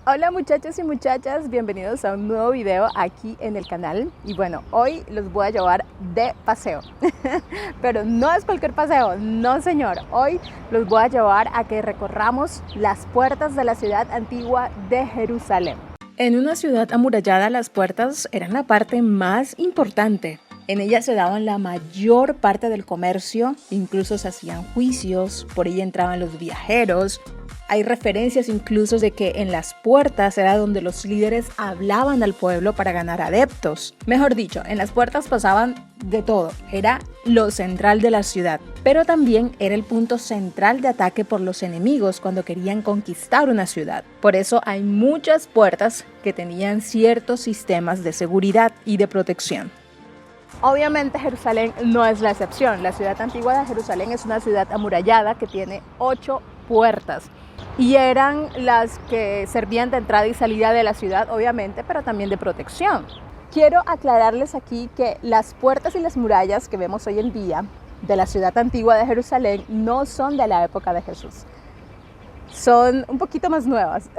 Hola muchachos y muchachas, bienvenidos a un nuevo video aquí en el canal. Y bueno, hoy los voy a llevar de paseo. Pero no es cualquier paseo, no señor. Hoy los voy a llevar a que recorramos las puertas de la ciudad antigua de Jerusalén. En una ciudad amurallada, las puertas eran la parte más importante. En ellas se daban la mayor parte del comercio, incluso se hacían juicios, por ella entraban los viajeros. Hay referencias incluso de que en las puertas era donde los líderes hablaban al pueblo para ganar adeptos. Mejor dicho, en las puertas pasaban de todo, era lo central de la ciudad, pero también era el punto central de ataque por los enemigos cuando querían conquistar una ciudad. Por eso hay muchas puertas que tenían ciertos sistemas de seguridad y de protección. Obviamente Jerusalén no es la excepción. La ciudad antigua de Jerusalén es una ciudad amurallada que tiene 8 puertas. Y eran las que servían de entrada y salida de la ciudad, obviamente, pero también de protección. Quiero aclararles aquí que las puertas y las murallas que vemos hoy en día de la ciudad antigua de Jerusalén no son de la época de Jesús. Son un poquito más nuevas.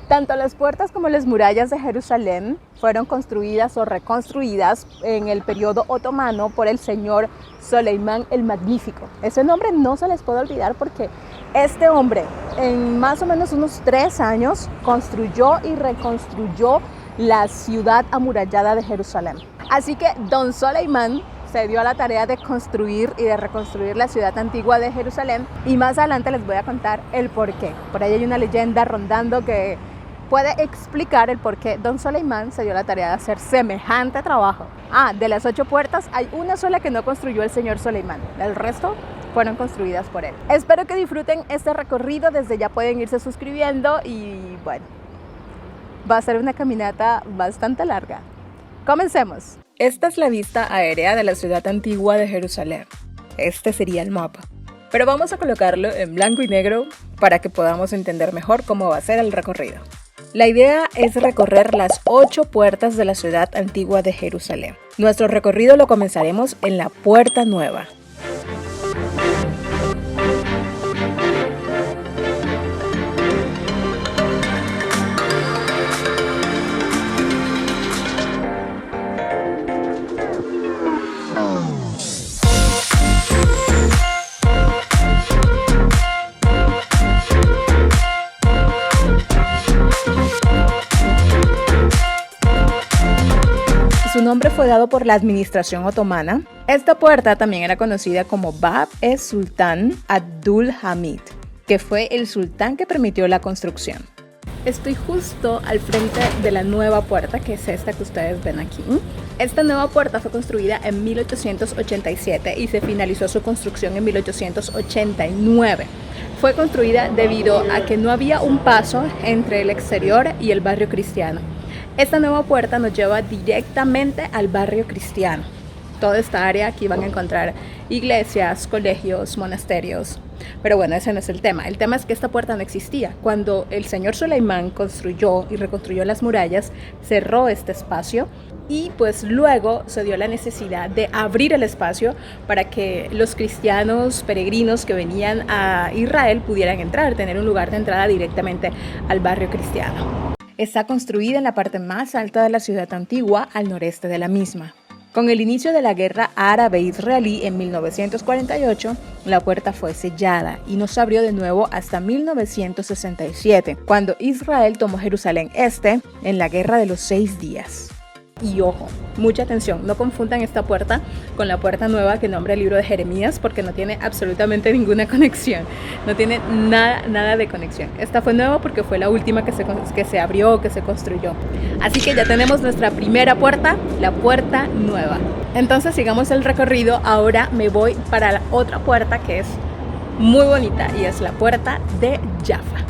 Tanto las puertas como las murallas de Jerusalén fueron construidas o reconstruidas en el periodo otomano por el señor Soleimán el Magnífico. Ese nombre no se les puede olvidar porque este hombre en más o menos unos 3 años construyó y reconstruyó la ciudad amurallada de Jerusalén. Así que don Soleimán se dio a la tarea de construir y de reconstruir la ciudad antigua de Jerusalén, y más adelante les voy a contar el porqué. Por ahí hay una leyenda rondando que puede explicar el por qué don Soleimán se dio a la tarea de hacer semejante trabajo. De las 8 puertas hay una sola que no construyó el señor Soleimán, el resto fueron construidas por él. Espero que disfruten este recorrido, desde ya pueden irse suscribiendo y bueno, va a ser una caminata bastante larga. Comencemos. Esta es la vista aérea de la ciudad antigua de Jerusalén. Este sería el mapa. Pero vamos a colocarlo en blanco y negro para que podamos entender mejor cómo va a ser el recorrido. La idea es recorrer las 8 puertas de la ciudad antigua de Jerusalén. Nuestro recorrido lo comenzaremos en la Puerta Nueva. Su nombre fue dado por la administración otomana. Esta puerta también era conocida como Bab-es-Sultan Abdul Hamid, que fue el sultán que permitió la construcción. Estoy justo al frente de la nueva puerta, que es esta que ustedes ven aquí. Esta nueva puerta fue construida en 1887 y se finalizó su construcción en 1889. Fue construida debido a que no había un paso entre el exterior y el barrio cristiano. Esta nueva puerta nos lleva directamente al barrio cristiano. Toda esta área aquí van a encontrar iglesias, colegios, monasterios. Pero bueno, ese no es el tema. El tema es que esta puerta no existía. Cuando el señor Soleimán construyó y reconstruyó las murallas, cerró este espacio y pues luego se dio la necesidad de abrir el espacio para que los cristianos peregrinos que venían a Israel pudieran entrar, tener un lugar de entrada directamente al barrio cristiano. Está construida en la parte más alta de la ciudad antigua, al noreste de la misma. Con el inicio de la guerra árabe-israelí en 1948, la puerta fue sellada y no se abrió de nuevo hasta 1967, cuando Israel tomó Jerusalén Este en la Guerra de los 6 días. Y ojo, mucha atención, no confundan esta puerta con la puerta nueva que nombra el libro de Jeremías, porque no tiene absolutamente ninguna conexión, no tiene nada de conexión. Esta fue nueva porque fue la última que se abrió, que se construyó. Así que ya tenemos nuestra primera puerta, la Puerta Nueva. Entonces sigamos el recorrido. Ahora me voy para la otra puerta que es muy bonita y es la Puerta de Jaffa.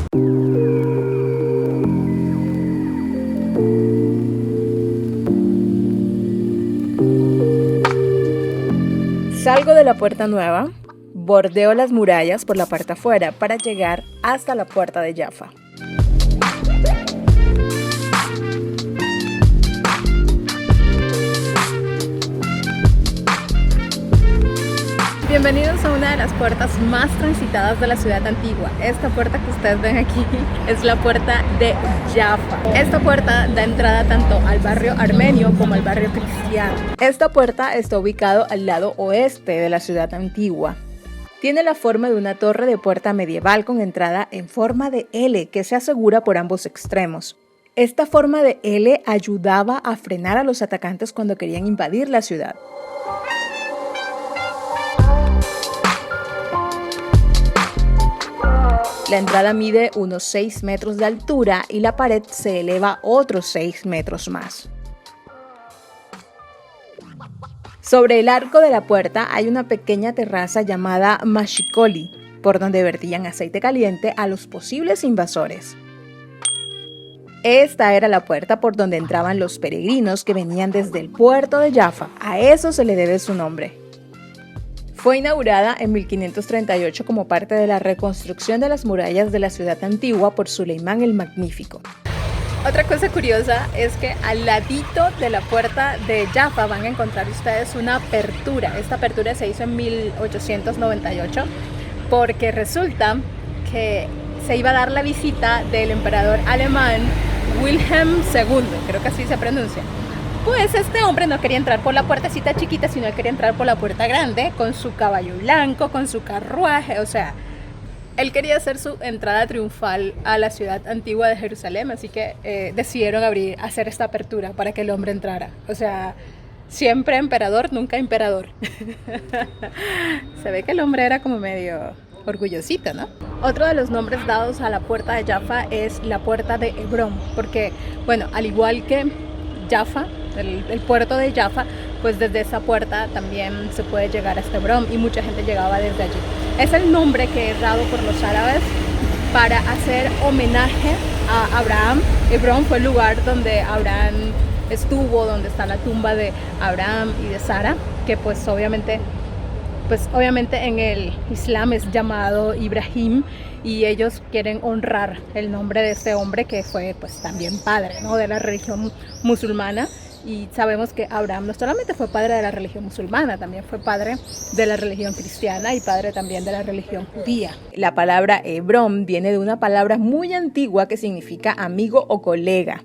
Salgo de la Puerta Nueva, bordeo las murallas por la parte afuera para llegar hasta la Puerta de Jaffa. Bienvenidos a una de las puertas más transitadas de la ciudad antigua. Esta puerta que ustedes ven aquí es la puerta de Jaffa. Esta puerta da entrada tanto al barrio armenio como al barrio cristiano. Esta puerta está ubicada al lado oeste de la ciudad antigua. Tiene la forma de una torre de puerta medieval con entrada en forma de L que se asegura por ambos extremos. Esta forma de L ayudaba a frenar a los atacantes cuando querían invadir la ciudad. La entrada mide unos 6 metros de altura y la pared se eleva otros 6 metros más. Sobre el arco de la puerta hay una pequeña terraza llamada Mashikoli, por donde vertían aceite caliente a los posibles invasores. Esta era la puerta por donde entraban los peregrinos que venían desde el puerto de Jaffa. A eso se le debe su nombre. Fue inaugurada en 1538 como parte de la reconstrucción de las murallas de la ciudad antigua por Suleimán el Magnífico. Otra cosa curiosa es que al ladito de la puerta de Jaffa van a encontrar ustedes una apertura. Esta apertura se hizo en 1898 porque resulta que se iba a dar la visita del emperador alemán Wilhelm II, creo que así se pronuncia. Pues este hombre no quería entrar por la puertecita chiquita, sino quería entrar por la puerta grande, con su caballo blanco, con su carruaje, o sea, él quería hacer su entrada triunfal a la ciudad antigua de Jerusalén, así que decidieron hacer esta apertura para que el hombre entrara. O sea, siempre emperador, nunca imperador. Se ve que el hombre era como medio orgullosito, ¿no? Otro de los nombres dados a la puerta de Jaffa es la puerta de Hebrón, porque, bueno, al igual que Jaffa, el puerto de Jaffa, pues desde esa puerta también se puede llegar hasta Hebrón y mucha gente llegaba desde allí. Es el nombre que es dado por los árabes para hacer homenaje a Abraham. Hebrón fue el lugar donde Abraham estuvo, donde está la tumba de Abraham y de Sara, que pues obviamente en el Islam es llamado Ibrahim, y ellos quieren honrar el nombre de este hombre que fue pues también padre, ¿no?, de la religión musulmana. Y sabemos que Abraham no solamente fue padre de la religión musulmana, también fue padre de la religión cristiana y padre también de la religión judía. La palabra Hebrón viene de una palabra muy antigua que significa amigo o colega.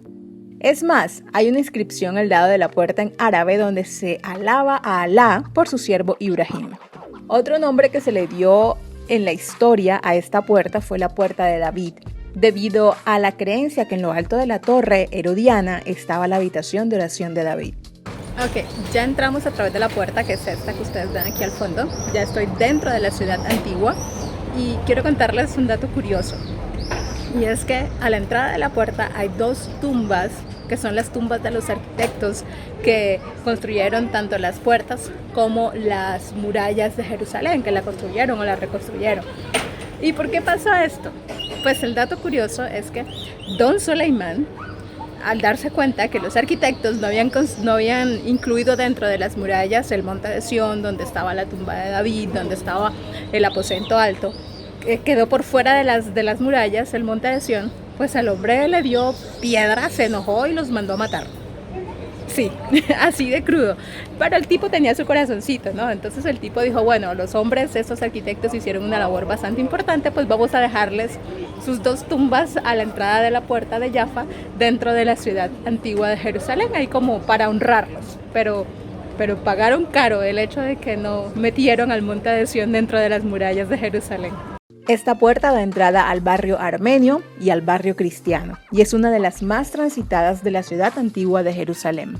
Es más, hay una inscripción al lado de la puerta en árabe donde se alaba a Alá por su siervo Ibrahim. Otro nombre que se le dio en la historia a esta puerta fue la puerta de David, debido a la creencia que en lo alto de la torre herodiana estaba la habitación de oración de David. Ok, ya entramos a través de la puerta, que es esta que ustedes ven aquí al fondo. Ya estoy dentro de la ciudad antigua y quiero contarles un dato curioso. Y es que a la entrada de la puerta hay 2 tumbas, que son las tumbas de los arquitectos que construyeron tanto las puertas como las murallas de Jerusalén, que la construyeron o la reconstruyeron. ¿Y por qué pasa esto? Pues el dato curioso es que Don Suleimán, al darse cuenta que los arquitectos no habían incluido dentro de las murallas el monte de Sión, donde estaba la tumba de David, donde estaba el aposento alto, quedó por fuera de las murallas, el monte de Sión, pues el hombre le dio piedra, se enojó y los mandó a matar. Sí, así de crudo. Pero el tipo tenía su corazoncito, ¿no? Entonces el tipo dijo, bueno, los hombres, estos arquitectos hicieron una labor bastante importante, pues vamos a dejarles sus 2 tumbas a la entrada de la puerta de Jaffa dentro de la ciudad antigua de Jerusalén, ahí como para honrarlos. Pero pagaron caro el hecho de que no metieron al monte de Sión dentro de las murallas de Jerusalén. Esta puerta da entrada al barrio armenio y al barrio cristiano, y es una de las más transitadas de la ciudad antigua de Jerusalén.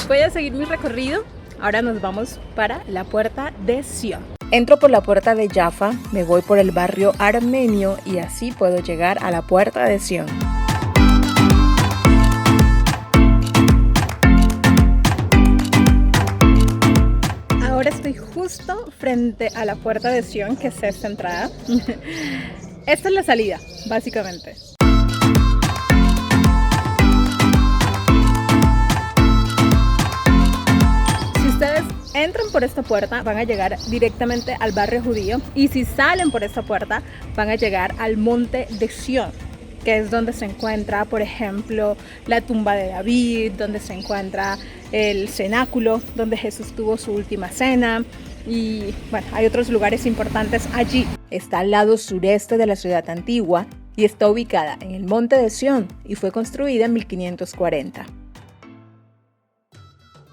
Voy a seguir mi recorrido. Ahora nos vamos para la puerta de Sión. Entro por la puerta de Jaffa, me voy por el barrio armenio y así puedo llegar a la puerta de Sión. Ahora estoy justo frente a la puerta de Sión, que es esta entrada. Esta es la salida, básicamente. Si ustedes entran por esta puerta, van a llegar directamente al barrio judío. Y si salen por esta puerta, van a llegar al monte de Sión. que es donde se encuentra, por ejemplo, la tumba de David, donde se encuentra el cenáculo, donde Jesús tuvo su última cena. Y bueno, hay otros lugares importantes allí. Está al lado sureste de la ciudad antigua y está ubicada en el monte de Sión y fue construida en 1540.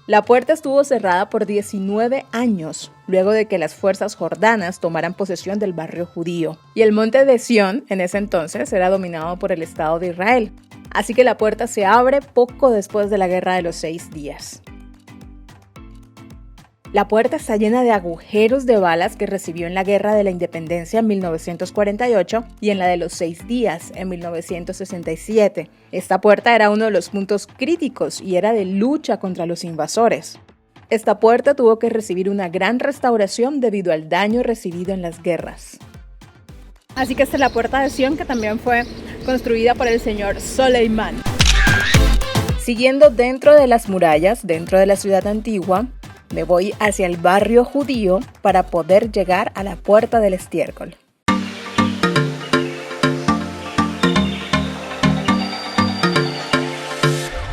La puerta estuvo cerrada por 19 años, luego de que las fuerzas jordanas tomaran posesión del barrio judío. Y el monte de Sión, en ese entonces, era dominado por el Estado de Israel. Así que la puerta se abre poco después de la Guerra de los 6 días. La puerta está llena de agujeros de balas que recibió en la Guerra de la Independencia en 1948 y en la de los 6 días en 1967. Esta puerta era uno de los puntos críticos y era de lucha contra los invasores. Esta puerta tuvo que recibir una gran restauración debido al daño recibido en las guerras. Así que esta es la puerta de Sión, que también fue construida por el señor Soleimán. Siguiendo dentro de las murallas, dentro de la ciudad antigua, me voy hacia el barrio judío para poder llegar a la puerta del estiércol.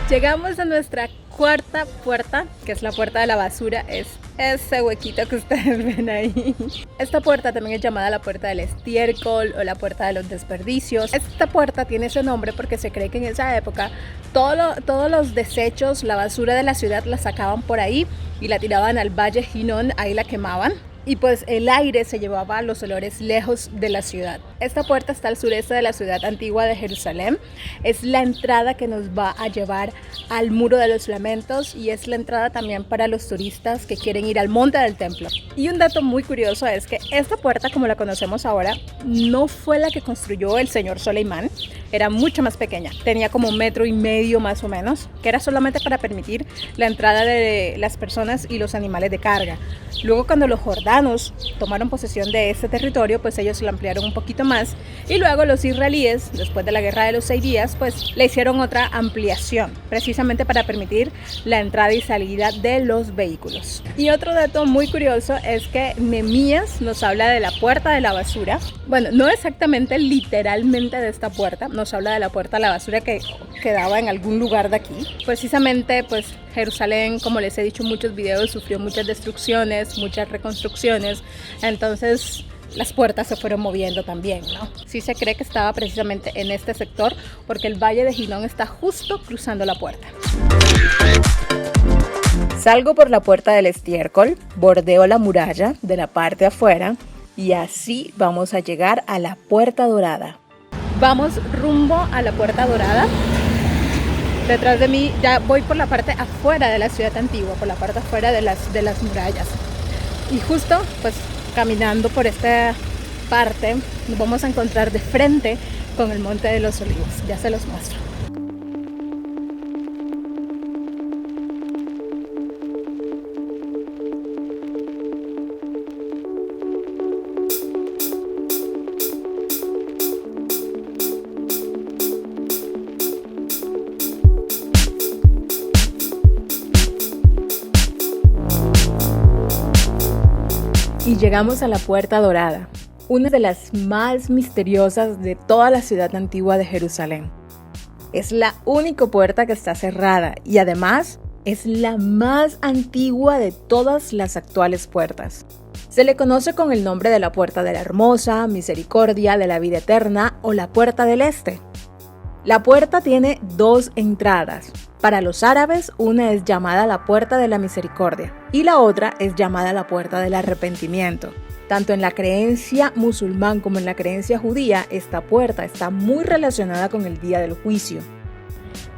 Llegamos a nuestra cuarta puerta, que es la puerta de la basura. Es ese huequito que ustedes ven ahí. Esta puerta también es llamada la puerta del estiércol o la puerta de los desperdicios. Esta puerta tiene ese nombre porque se cree que en esa época todos los desechos, la basura de la ciudad la sacaban por ahí y la tiraban al valle Hinón, ahí la quemaban. Y pues el aire se llevaba los olores lejos de la ciudad. Esta puerta está al sureste de la ciudad antigua de Jerusalén. Es la entrada que nos va a llevar al Muro de los Lamentos y es la entrada también para los turistas que quieren ir al Monte del Templo. Y un dato muy curioso es que esta puerta, como la conocemos ahora, no fue la que construyó el señor Soleimán. Era mucho más pequeña. Tenía como 1,5 metros más o menos, que era solamente para permitir la entrada de las personas y los animales de carga. Luego, cuando los jordanos tomaron posesión de este territorio, pues ellos lo ampliaron un poquito más. Y luego los israelíes, después de la Guerra de los 6 días, pues le hicieron otra ampliación, precisamente para permitir la entrada y salida de los vehículos. Y otro dato muy curioso es que Nehemías nos habla de la puerta de la basura. Bueno, no exactamente literalmente de esta puerta, nos habla de la puerta de la basura que quedaba en algún lugar de aquí. Precisamente, pues Jerusalén, como les he dicho en muchos videos, sufrió muchas destrucciones, muchas reconstrucciones, entonces las puertas se fueron moviendo también, ¿no? Sí se cree que estaba precisamente en este sector porque el Valle de Hinón está justo cruzando la puerta. Salgo por la puerta del estiércol, bordeo la muralla de la parte afuera y así vamos a llegar a la Puerta Dorada. Vamos rumbo a la Puerta Dorada. Detrás de mí ya voy por la parte afuera de la ciudad antigua, por la parte afuera de las murallas. Y justo pues caminando por esta parte nos vamos a encontrar de frente con el Monte de los Olivos. Ya se los muestro. Y llegamos a la Puerta Dorada, una de las más misteriosas de toda la ciudad antigua de Jerusalén. Es la única puerta que está cerrada y además es la más antigua de todas las actuales puertas. Se le conoce con el nombre de la Puerta de la Hermosa, Misericordia, de la Vida Eterna o la Puerta del Este. La puerta tiene 2 entradas. Para los árabes, una es llamada la Puerta de la Misericordia y la otra es llamada la Puerta del Arrepentimiento. Tanto en la creencia musulmán como en la creencia judía, esta puerta está muy relacionada con el día del juicio.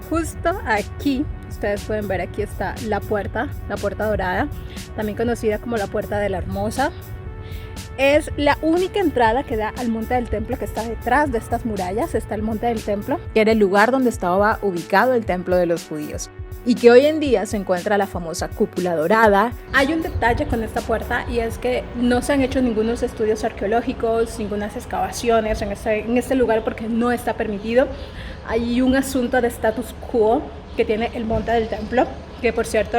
Justo aquí, ustedes pueden ver, aquí está la Puerta Dorada, también conocida como la Puerta de la Hermosa. Es la única entrada que da al Monte del Templo, que está detrás de estas murallas. Está el Monte del Templo, que era el lugar donde estaba ubicado el templo de los judíos y que hoy en día se encuentra la famosa cúpula dorada. Hay un detalle con esta puerta y es que no se han hecho ningunos estudios arqueológicos, ningunas excavaciones en este lugar porque no está permitido. Hay un asunto de status quo que tiene el Monte del Templo, que por cierto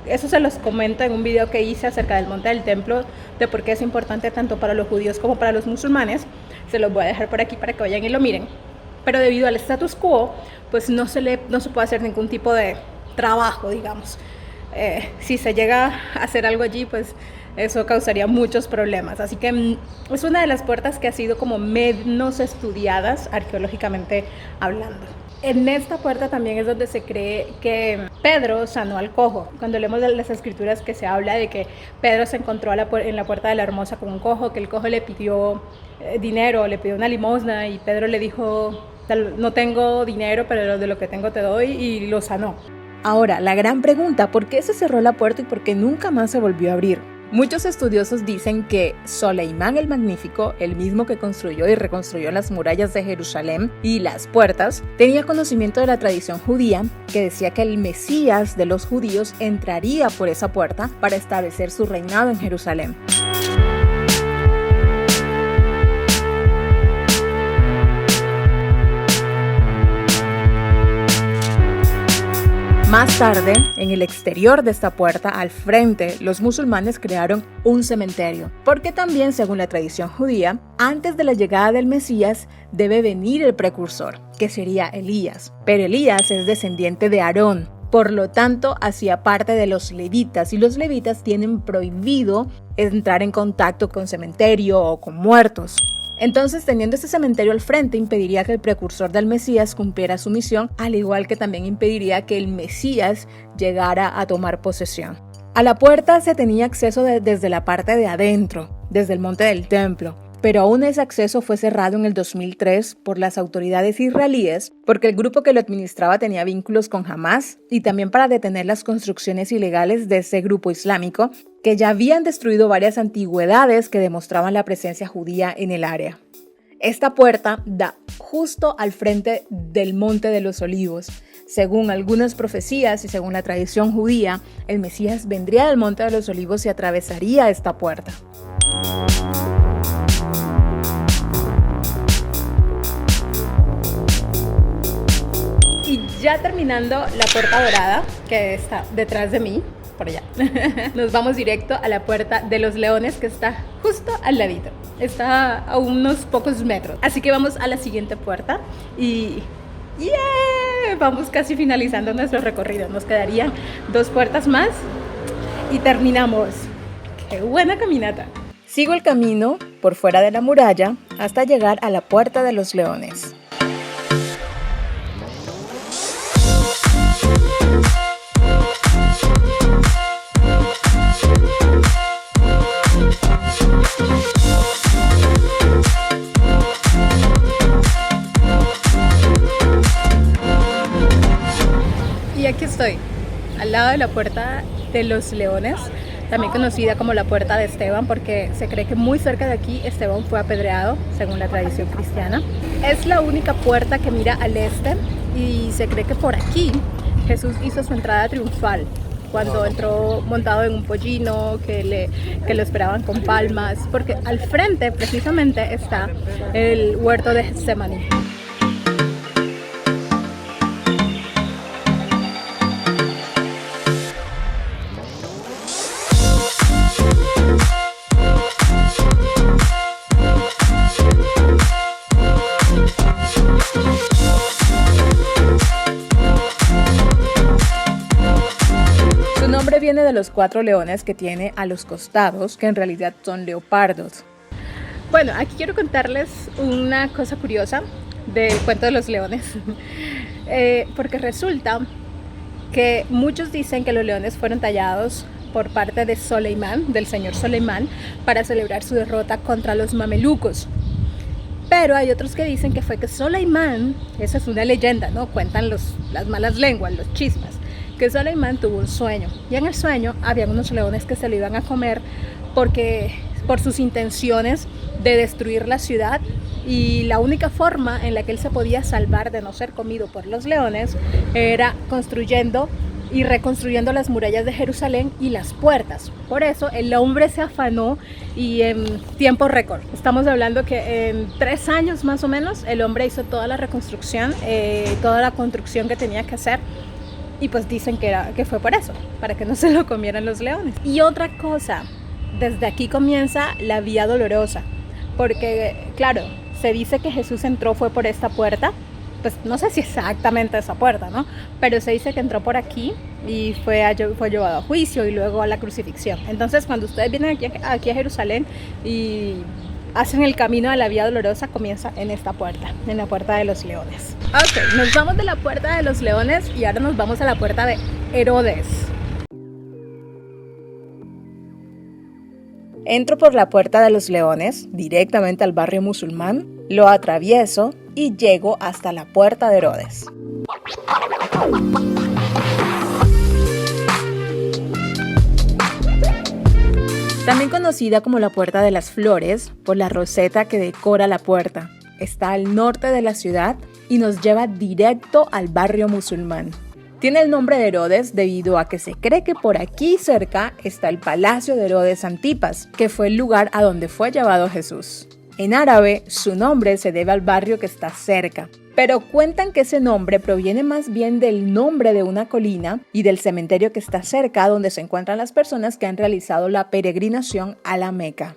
eso se los comento en un video que hice acerca del Monte del Templo, de por qué es importante tanto para los judíos como para los musulmanes. Se los voy a dejar por aquí para que vayan y lo miren. pero debido al status quo, pues no se puede hacer ningún tipo de trabajo, digamos. Si se llega a hacer algo allí, pues eso causaría muchos problemas. Así que es una de las puertas que ha sido como menos estudiadas arqueológicamente hablando. En esta puerta también es donde se cree que Pedro sanó al cojo. Cuando leemos de las escrituras que se habla de que Pedro se encontró en la puerta de la Hermosa con un cojo, que el cojo le pidió dinero, le pidió una limosna y Pedro le dijo, no tengo dinero, pero de lo que tengo te doy, y lo sanó. Ahora, la gran pregunta, ¿por qué se cerró la puerta y por qué nunca más se volvió a abrir? Muchos estudiosos dicen que Soleimán el Magnífico, el mismo que construyó y reconstruyó las murallas de Jerusalén y las puertas, tenía conocimiento de la tradición judía que decía que el Mesías de los judíos entraría por esa puerta para establecer su reinado en Jerusalén. Más tarde, en el exterior de esta puerta, al frente, los musulmanes crearon un cementerio, porque también, según la tradición judía, antes de la llegada del Mesías debe venir el precursor, que sería Elías. Pero Elías es descendiente de Aarón, por lo tanto, hacía parte de los levitas, y los levitas tienen prohibido entrar en contacto con cementerio o con muertos. Entonces, teniendo este cementerio al frente, impediría que el precursor del Mesías cumpliera su misión, al igual que también impediría que el Mesías llegara a tomar posesión. A la puerta se tenía acceso desde la parte de adentro, desde el monte del templo, pero aún ese acceso fue cerrado en el 2003 por las autoridades israelíes porque el grupo que lo administraba tenía vínculos con Hamas y también para detener las construcciones ilegales de ese grupo islámico que ya habían destruido varias antigüedades que demostraban la presencia judía en el área. Esta puerta da justo al frente del Monte de los Olivos. Según algunas profecías y según la tradición judía, el Mesías vendría del Monte de los Olivos y atravesaría esta puerta. Y ya terminando la puerta dorada, que está detrás de mí, por allá, nos vamos directo a la puerta de los leones, que está justo al ladito. Está a unos pocos metros. Así que vamos a la siguiente puerta y vamos casi finalizando nuestro recorrido. Nos quedarían 2 puertas más y terminamos. ¡Qué buena caminata! Sigo el camino por fuera de la muralla hasta llegar a la puerta de los leones. Y aquí estoy, al lado de la puerta de los leones, también conocida como la puerta de Esteban, porque se cree que muy cerca de aquí Esteban fue apedreado, según la tradición cristiana. Es la única puerta que mira al este y se cree que por aquí Jesús hizo su entrada triunfal, cuando entró montado en un pollino que lo esperaban con palmas, porque al frente precisamente está el huerto de Getsemaní. Viene de los 4 leones que tiene a los costados, que en realidad son leopardos. Bueno, aquí quiero contarles una cosa curiosa del cuento de los leones, porque resulta que muchos dicen que los leones fueron tallados por parte de Soleimán, del señor Soleimán, para celebrar su derrota contra los mamelucos. Pero hay otros que dicen que fue que Soleimán, esa es una leyenda, ¿no? Cuentan las malas lenguas, los chismes, que Soleimán tuvo un sueño, y en el sueño había unos leones que se lo iban a comer por sus intenciones de destruir la ciudad, y la única forma en la que él se podía salvar de no ser comido por los leones era construyendo y reconstruyendo las murallas de Jerusalén y las puertas. Por eso el hombre se afanó y en tiempo récord, estamos hablando que en 3 años más o menos, el hombre hizo toda la reconstrucción, toda la construcción que tenía que hacer. Y pues dicen que fue por eso, para que no se lo comieran los leones. Y otra cosa, desde aquí comienza la vía dolorosa, porque claro, se dice que Jesús entró fue por esta puerta, pues no sé si exactamente esa puerta, ¿no? Pero se dice que entró por aquí y fue llevado a juicio y luego a la crucifixión. Entonces, cuando ustedes vienen aquí a Jerusalén y hacen el camino a la Vía Dolorosa, comienza en esta puerta, en la Puerta de los Leones. Ok, nos vamos de la Puerta de los Leones y ahora nos vamos a la Puerta de Herodes. Entro por la Puerta de los Leones, directamente al barrio musulmán, lo atravieso y llego hasta la Puerta de Herodes. También conocida como la Puerta de las Flores por la roseta que decora la puerta. Está al norte de la ciudad y nos lleva directo al barrio musulmán. Tiene el nombre de Herodes debido a que se cree que por aquí cerca está el Palacio de Herodes Antipas, que fue el lugar a donde fue llevado Jesús. En árabe, su nombre se debe al barrio que está cerca, pero cuentan que ese nombre proviene más bien del nombre de una colina y del cementerio que está cerca donde se encuentran las personas que han realizado la peregrinación a la Meca.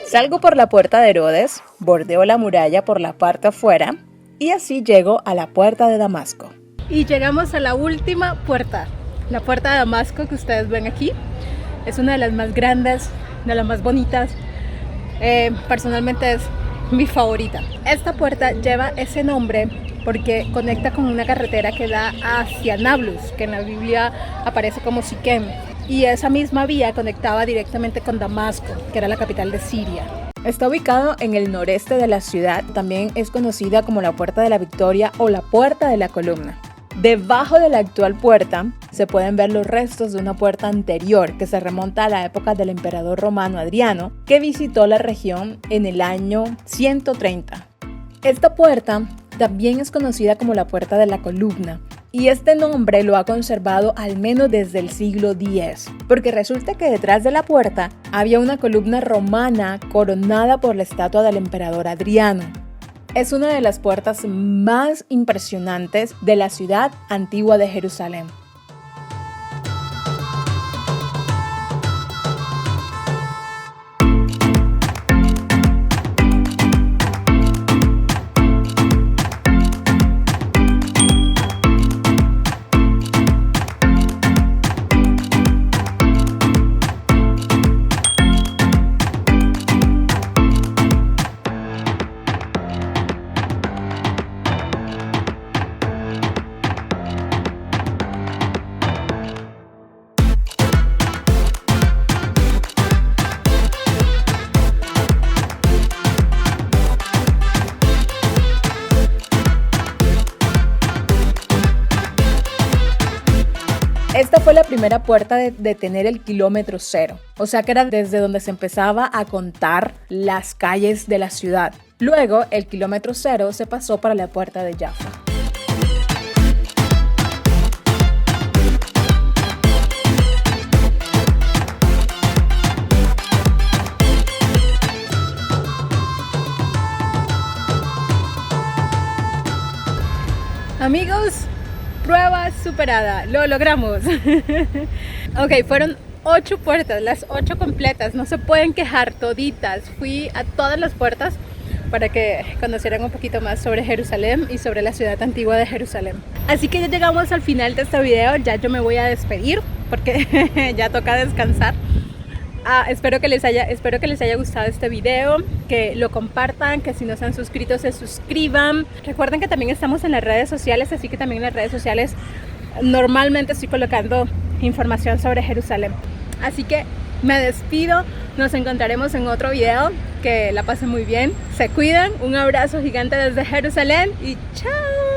Salgo por la Puerta de Herodes, bordeo la muralla por la parte afuera y así llego a la Puerta de Damasco. Y llegamos a la última puerta, la Puerta de Damasco que ustedes ven aquí. Es una de las más grandes, de las más bonitas. Personalmente es mi favorita. Esta puerta lleva ese nombre porque conecta con una carretera que da hacia Nablus, que en la Biblia aparece como Siquem. Y esa misma vía conectaba directamente con Damasco, que era la capital de Siria. Está ubicado en el noreste de la ciudad, también es conocida como la Puerta de la Victoria o la Puerta de la Columna. Debajo de la actual puerta se pueden ver los restos de una puerta anterior que se remonta a la época del emperador romano Adriano, que visitó la región en el año 130. Esta puerta también es conocida como la Puerta de la Columna. Y este nombre lo ha conservado al menos desde el siglo X, porque resulta que detrás de la puerta había una columna romana coronada por la estatua del emperador Adriano. Es una de las puertas más impresionantes de la ciudad antigua de Jerusalén. Esta fue la primera puerta de tener el kilómetro cero, o sea que era desde donde se empezaba a contar las calles de la ciudad. Luego, el kilómetro cero se pasó para la Puerta de Jaffa. Amigos, prueba superada, lo logramos. Ok, fueron 8 puertas, las 8 completas, no se pueden quejar, toditas. Fui a todas las puertas para que conocieran un poquito más sobre Jerusalén y sobre la ciudad antigua de Jerusalén. Así que ya llegamos al final de este video, ya yo me voy a despedir porque ya toca descansar. Espero que les haya gustado este video, que lo compartan, que si no se han suscrito se suscriban. Recuerden que también estamos en las redes sociales, así que también en las redes sociales normalmente estoy colocando información sobre Jerusalén. Así que me despido, nos encontraremos en otro video, que la pasen muy bien, se cuidan, un abrazo gigante desde Jerusalén y chao.